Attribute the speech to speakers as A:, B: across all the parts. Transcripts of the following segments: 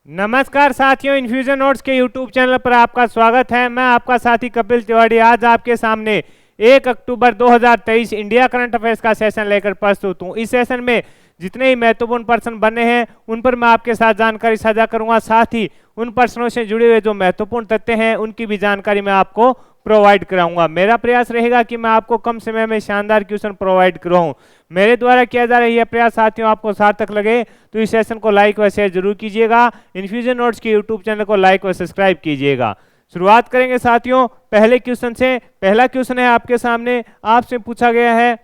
A: नमस्कार साथियों, infusion notes के यूट्यूब चैनल पर आपका स्वागत है। मैं आपका साथी कपिल तिवारी आज आपके सामने 1 अक्टूबर 2023 इंडिया करंट अफेयर्स का सेशन लेकर प्रस्तुत हूँ। इस सेशन में जितने ही महत्वपूर्ण प्रश्न बने हैं उन पर मैं आपके साथ जानकारी साझा करूंगा। साथ ही उन प्रश्नों से जुड़े हुए जो महत्वपूर्ण तथ्य हैं उनकी भी जानकारी मैं आपको प्रोवाइड कराऊंगा। मेरा प्रयास रहेगा कि मैं आपको कम समय में शानदार क्वेश्चन प्रोवाइड कराऊं। मेरे द्वारा किया जा रहा है यह प्रयास साथियों आपको सार्थक लगे तो इस सेशन को लाइक व शेयर जरूर कीजिएगा। इन्फ्यूजन नोट्स के यूट्यूब चैनल को लाइक व सब्सक्राइब कीजिएगा। शुरुआत करेंगे साथियों पहले क्वेश्चन से। पहला क्वेश्चन है आपके सामने, आपसे पूछा गया है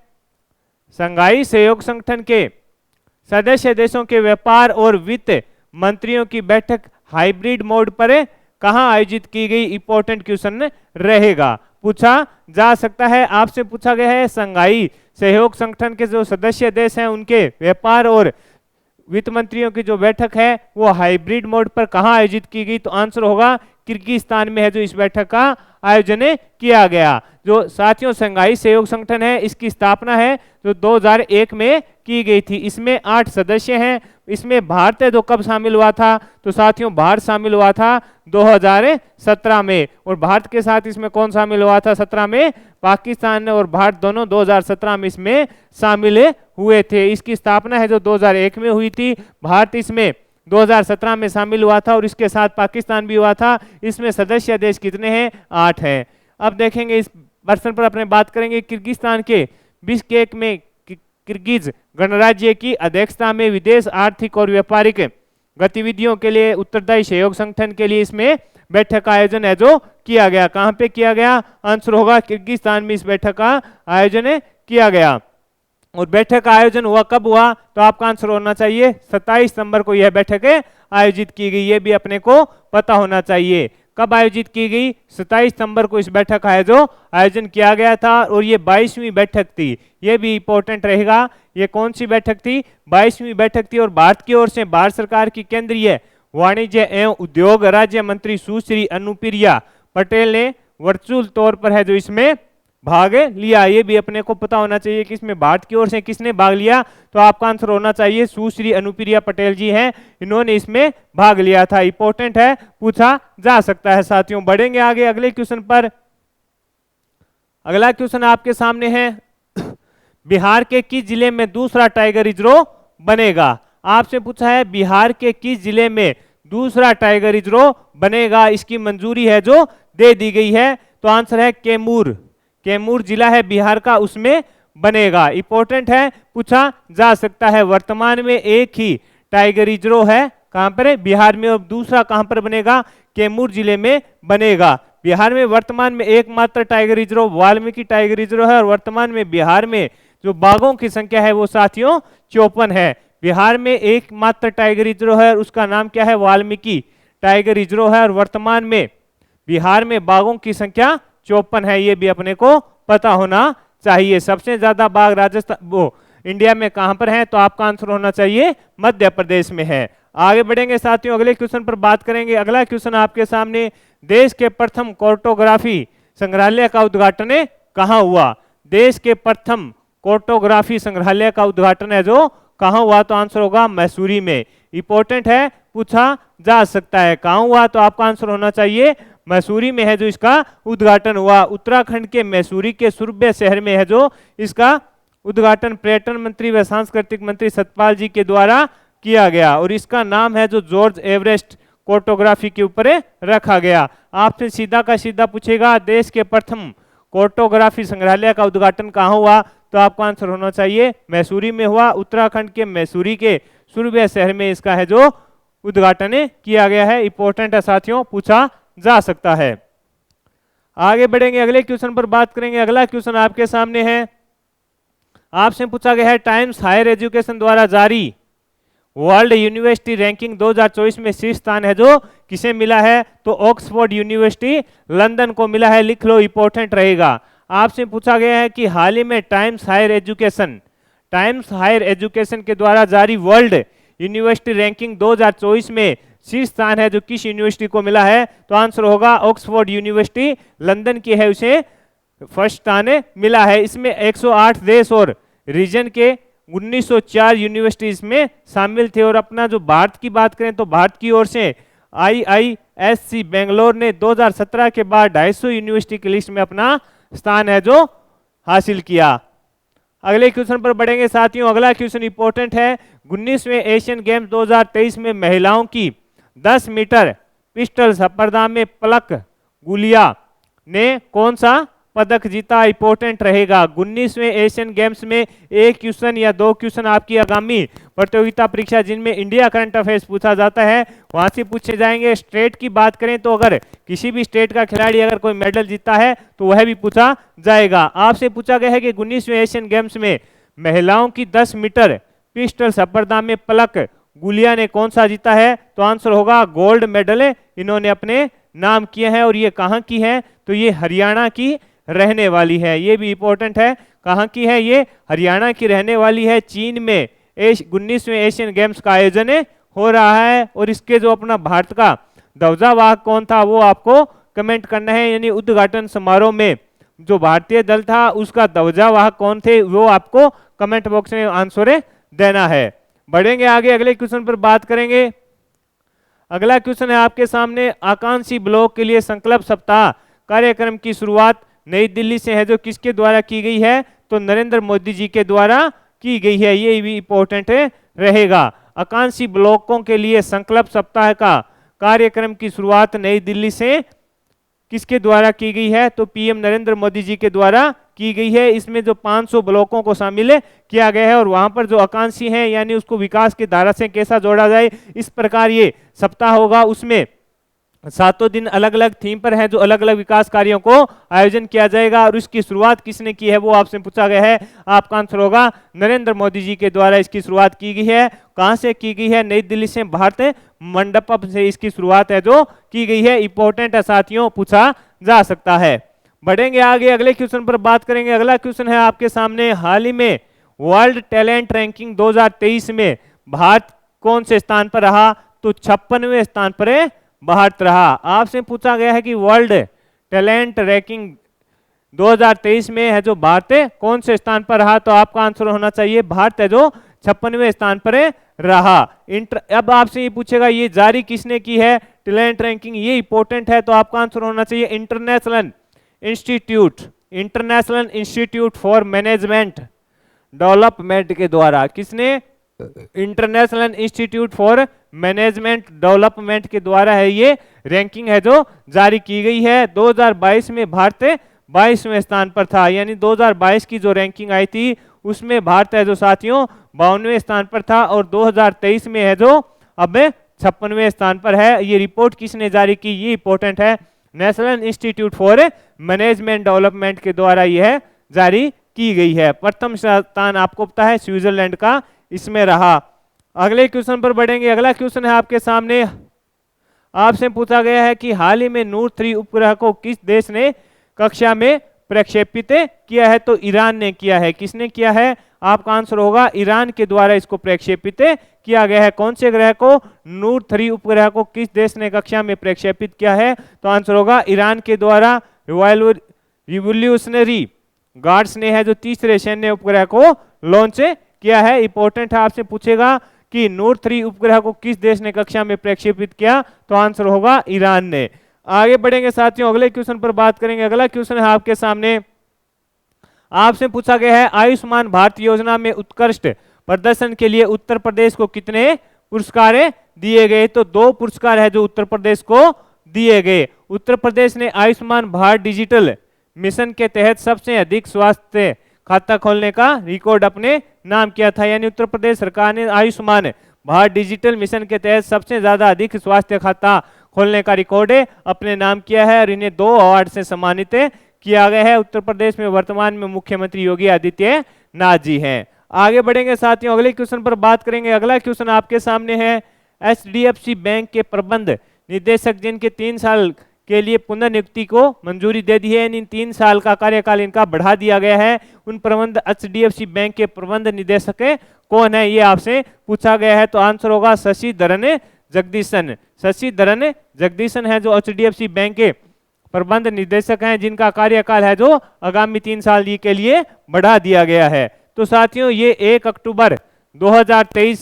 A: शंघाई सहयोग संगठन के सदस्य देशों के व्यापार और वित्त मंत्रियों की बैठक हाइब्रिड मोड पर कहां आयोजित की गई। इंपॉर्टेंट क्वेश्चन रहेगा, पूछा जा सकता है। आपसे पूछा गया है शंघाई सहयोग संगठन के जो सदस्य देश हैं उनके व्यापार और वित्त मंत्रियों की जो बैठक है वो हाइब्रिड मोड पर कहां आयोजित की गई, तो आंसर होगा किर्गिस्तान में है जो इस बैठक का आयोजन किया गया। जो साथियों शंघाई सहयोग संगठन है इसकी स्थापना है जो 2001 में की गई थी। इसमें 8 सदस्य हैं। इसमें भारत है जो कब शामिल हुआ था, तो साथियों भारत शामिल हुआ था 2017 में। और भारत के साथ इसमें कौन शामिल हुआ था 17 में, पाकिस्तान और भारत दोनों 2017 में इसमें शामिल हुए थे। इसकी स्थापना है जो 2001 में हुई थी। भारत इसमें 2017 में शामिल हुआ था और इसके साथ पाकिस्तान भी हुआ था। इसमें सदस्य देश कितने हैं, 8 हैं। अब देखेंगे इस प्रश्न पर अपने बात करेंगे। किर्गिस्तान के बिश्केक में किर्गिज गणराज्य की अध्यक्षता में विदेश आर्थिक और व्यापारिक गतिविधियों के लिए उत्तरदायी सहयोग संगठन के लिए इसमें बैठक का आयोजन है जो किया गया। कहां पे किया गया, आंसर होगा किर्गिस्तान में इस बैठक का आयोजन किया गया। और बैठक का आयोजन हुआ कब हुआ, तो आपका आंसर होना चाहिए 27 सितंबर को यह बैठक आयोजित की गई। ये भी अपने को पता होना चाहिए कब आयोजित की गई, 27 सितंबर को इस बैठक का जो आयोजन किया गया था। और ये 22वीं बैठक थी, ये भी इंपॉर्टेंट रहेगा। ये कौन सी बैठक थी, 22वीं बैठक थी। और भारत की ओर से भारत सरकार की केंद्रीय वाणिज्य एवं उद्योग राज्य मंत्री सुश्री अनुप्रिया पटेल ने वर्चुअल तौर पर है जो इसमें भाग लिया। ये भी अपने को पता होना चाहिए कि इसमें भारत की ओर से किसने भाग लिया, तो आपका आंसर होना चाहिए सुश्री अनुप्रिया पटेल जी हैं, इन्होंने इसमें भाग लिया था। इंपॉर्टेंट है, पूछा जा सकता है। साथियों बढ़ेंगे आगे अगले क्वेश्चन पर। अगला क्वेश्चन आपके सामने है बिहार के किस जिले में दूसरा टाइगर रिजर्व बनेगा। आपसे पूछा है बिहार के किस जिले में दूसरा टाइगर रिजर्व बनेगा, इसकी मंजूरी है जो दे दी गई है, तो आंसर है कैमूर। कैमूर जिला है बिहार का, उसमें बनेगा। इंपॉर्टेंट है, पूछा जा सकता है। वर्तमान में एक ही टाइगर रिजर्व है कहां पर है, बिहार में। और दूसरा कहां पर बनेगा, कैमूर जिले में बनेगा। बिहार में वर्तमान में एकमात्र tiger reserve Valmiki tiger reserve है। और वर्तमान में बिहार में जो बाघों की संख्या है वो साथियों 54 है। बिहार में एकमात्र टाइगर रिजर्व है और उसका नाम क्या है, वाल्मीकि टाइगर रिजर्व है। और वर्तमान में बिहार में बाघों की संख्या 54 है, ये भी अपने को पता होना चाहिए। सबसे ज्यादा बाघ राजस्थान वो इंडिया में कहां पर है, तो आपका आंसर होना चाहिए मध्य प्रदेश में है। आगे बढ़ेंगे साथियों अगले क्वेश्चन पर बात करेंगे। अगला क्वेश्चन आपके सामने, देश के प्रथम कार्टोग्राफी संग्रहालय का उद्घाटन कहां हुआ। देश के प्रथम कार्टोग्राफी संग्रहालय का उद्घाटन है जो कहां हुआ, तो आंसर होगा मैसूरी में। इंपॉर्टेंट है, पूछा जा सकता है कहां हुआ, तो आपका आंसर होना चाहिए मैसूरी में है जो इसका उद्घाटन हुआ। उत्तराखंड के मैसूरी के सुरभ्य शहर में है जो इसका उद्घाटन पर्यटन मंत्री व सांस्कृतिक मंत्री सतपाल जी के द्वारा किया गया। और इसका नाम है जो जॉर्ज एवरेस्ट कार्टोग्राफी के ऊपर रखा गया। आपसे सीधा का सीधा पूछेगा देश के प्रथम कार्टोग्राफी संग्रहालय का उद्घाटन कहां हुआ, तो आपका आंसर होना चाहिए मैसूरी में हुआ। उत्तराखंड के मैसूरी के सुरभ्य शहर में इसका है जो उद्घाटन किया गया है। इंपॉर्टेंट है साथियों, पूछा जा सकता है। आगे बढ़ेंगे अगले क्वेश्चन पर बात करेंगे। अगला क्वेश्चन आपके सामने है, आपसे पूछा गया है टाइम्स हायर एजुकेशन द्वारा जारी वर्ल्ड यूनिवर्सिटी रैंकिंग 2024 में शीर्ष स्थान है जो किसे मिला है, तो ऑक्सफोर्ड यूनिवर्सिटी लंदन को मिला है। लिख लो, इंपॉर्टेंट रहेगा। आपसे पूछा गया है कि हाल ही में टाइम्स हायर एजुकेशन के द्वारा जारी वर्ल्ड यूनिवर्सिटी रैंकिंग 2024 में शीर्ष स्थान है जो किस यूनिवर्सिटी को मिला है, तो आंसर होगा ऑक्सफोर्ड यूनिवर्सिटी लंदन की है, उसे फर्स्ट स्थान मिला है। इसमें 108 देश और रीजन के 1904 यूनिवर्सिटी इसमें शामिल थे। और अपना जो भारत की बात करें तो भारत की ओर से IISc बेंगलोर ने 2017 के बाद 250 यूनिवर्सिटी की लिस्ट में अपना स्थान है जो हासिल किया। अगले क्वेश्चन पर बढ़ेंगे साथियों। अगला क्वेश्चन इंपॉर्टेंट है। 19वें एशियन गेम्स 2023 में महिलाओं की 10 मीटर पिस्टल स्पर्धा में पलक गुलिया ने कौन सा पदक जीता? इंपॉर्टेंट रहेगा। 19वें एशियन गेम्स में एक क्वेश्चन या दो क्वेश्चन आपकी आगामी प्रतियोगिता परीक्षा जिनमें इंडिया करंट अफेयर्स पूछा जाता है वहां से पूछे जाएंगे। स्टेट की बात करें तो अगर किसी भी स्टेट का खिलाड़ी अगर कोई मेडल जीता है तो वह भी पूछा जाएगा। आपसे पूछा गया है कि 19वें एशियन गेम्स में महिलाओं की 10 मीटर पिस्टल स्पर्धा में पलक गुलिया ने कौन सा जीता है? तो आंसर होगा गोल्ड मेडल इन्होंने अपने नाम किए हैं। और ये कहाँ की है? तो ये हरियाणा की रहने वाली है। ये भी इंपॉर्टेंट है। कहाँ की है? ये हरियाणा की रहने वाली है। चीन में 19वें एशियन गेम्स का आयोजन हो रहा है। और इसके जो अपना भारत का ध्वजावाहक कौन था वो आपको कमेंट करना है। यानी उद्घाटन समारोह में जो भारतीय दल था उसका ध्वजावाहक कौन थे वो आपको कमेंट बॉक्स में आंसर देना है। बढ़ेंगे आगे, अगले क्वेश्चन पर बात करेंगे। अगला क्वेश्चन है आपके सामने। आकांक्षी ब्लॉक के लिए संकल्प सप्ताह कार्यक्रम की शुरुआत नई दिल्ली से है जो किसके द्वारा की गई है? तो नरेंद्र मोदी जी के द्वारा की गई है। ये भी इंपॉर्टेंट रहेगा। आकांक्षी ब्लॉकों के लिए संकल्प सप्ताह का कार्यक्रम की शुरुआत नई दिल्ली से किसके द्वारा की गई है? तो पीएम नरेंद्र मोदी जी के द्वारा की गई है। इसमें जो 500 ब्लॉकों को शामिल किया गया है और वहां पर जो आकांक्षी हैं यानी उसको विकास की धारा से कैसा जोड़ा जाए इस प्रकार ये सप्ताह होगा। उसमें 7 दिन अलग अलग थीम पर है जो अलग अलग विकास कार्यों को आयोजन किया जाएगा। और इसकी शुरुआत किसने की है वो आपसे पूछा गया है। आपका आंसर होगा नरेंद्र मोदी जी के द्वारा इसकी शुरुआत की गई है। कहां से की गई है? नई दिल्ली से, भारत मंडपम से इसकी शुरुआत है जो की गई है। इंपॉर्टेंट है साथियों, पूछा जा सकता है। बढ़ेंगे आगे, अगले क्वेश्चन पर बात करेंगे। अगला क्वेश्चन है आपके सामने। हाल ही में वर्ल्ड टैलेंट रैंकिंग 2023 में भारत कौन से स्थान पर रहा? तो 56वें स्थान पर भारत रहा। आपसे पूछा गया है कि वर्ल्ड टैलेंट रैंकिंग 2023 में है जो भारत कौन से स्थान पर रहा? तो आपका आंसर होना चाहिए भारत है जो 56वें स्थान पर रहा। अब आपसे ये पूछेगा ये जारी किसने की है टैलेंट रैंकिंग? ये इंपॉर्टेंट है। तो आपका आंसर होना चाहिए international institute for management development के द्वारा। किसने? International institute for management development के द्वारा है ये रैंकिंग है जो जारी की गई है। 2022 में भारत 22वें स्थान पर था। यानी 2022 की जो रैंकिंग आई थी उसमें भारत है जो साथियों 52वें स्थान पर था और 2023 में है जो अब 56वें स्थान पर है। ये रिपोर्ट किसने जारी की? ये इंपॉर्टेंट है। National institute for management development के द्वारा यह जारी की गई है। प्रथम स्थान आपको पता है स्विट्जरलैंड का इसमें रहा। अगले क्वेश्चन पर बढ़ेंगे। अगला क्वेश्चन है आपके सामने। आपसे पूछा गया है कि हाल ही में नूर 3 उपग्रह को किस देश ने कक्षा में प्रक्षेपित किया है? तो ईरान ने किया है। किसने किया है? आपका आंसर होगा ईरान के द्वारा इसको प्रक्षेपित किया गया है। कौन से ग्रह को? नूर 3 उपग्रह को किस देश ने कक्षा में प्रक्षेपित किया है? तो आंसर होगा ईरान के द्वारा। रिवोल्यूशनरी गार्ड्स ने है जो तीसरे सैन्य उपग्रह को लॉन्च किया है। इंपॉर्टेंट है, आपसे पूछेगा कि नूर 3 उपग्रह को किस देश ने कक्षा में प्रक्षेपित किया? तो आंसर होगा ईरान ने। आगे बढ़ेंगे साथियों, अगले क्वेश्चन पर बात करेंगे। अगला क्वेश्चन है आपके सामने। आपसे पूछा गया है आयुष्मान भारत योजना में उत्कृष्ट प्रदर्शन के लिए उत्तर प्रदेश को कितने पुरस्कार दिए गए? तो 2 पुरस्कार है जो उत्तर प्रदेश को दिए गए। उत्तर प्रदेश ने आयुष्मान भारत डिजिटल मिशन के तहत सबसे अधिक स्वास्थ्य खाता खोलने का रिकॉर्ड अपने नाम किया था। यानी उत्तर प्रदेश सरकार ने आयुष्मान भारत डिजिटल मिशन के तहत सबसे ज्यादा अधिक स्वास्थ्य खाता खोलने का रिकॉर्ड अपने नाम किया है और इन्हें 2 अवार्ड से सम्मानित किया गया है। उत्तर प्रदेश में वर्तमान में मुख्यमंत्री योगी आदित्यनाथ जी हैं। आगे बढ़ेंगे साथियों, अगले क्वेश्चन पर बात करेंगे। अगला क्वेश्चन आपके सामने है। HDFC बैंक के प्रबंध निदेशक जिनके 3 साल के लिए पुनर्नियुक्ति को मंजूरी दे दी है, इन 3 साल का कार्यकाल इनका बढ़ा दिया गया है। उन प्रबंध HDFC बैंक के प्रबंध निदेशक कौन है? ये आपसे पूछा गया है। तो आंसर होगा शशिधरन जगदीशन। शशिधरन जगदीशन है जो HDFC बैंक के प्रबंध निदेशक हैं जिनका कार्यकाल है जो आगामी 3 साल के लिए बढ़ा दिया गया है। तो साथियों ये 1 अक्टूबर 2023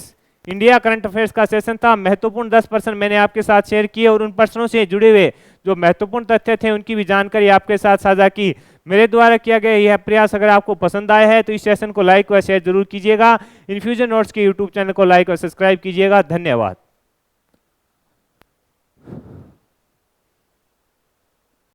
A: इंडिया करंट अफेयर्स का सेशन था। महत्वपूर्ण 10 प्रश्न मैंने आपके साथ शेयर किए और उन प्रश्नों से जुड़े हुए जो महत्वपूर्ण तथ्य थे उनकी भी जानकारी आपके साथ साझा की। मेरे द्वारा किया गया यह प्रयास अगर आपको पसंद आया है तो इस सेशन को लाइक व शेयर जरूर कीजिएगा। इन्फ्यूजन नोट्स के यूट्यूब चैनल को लाइक और सब्सक्राइब कीजिएगा। धन्यवाद।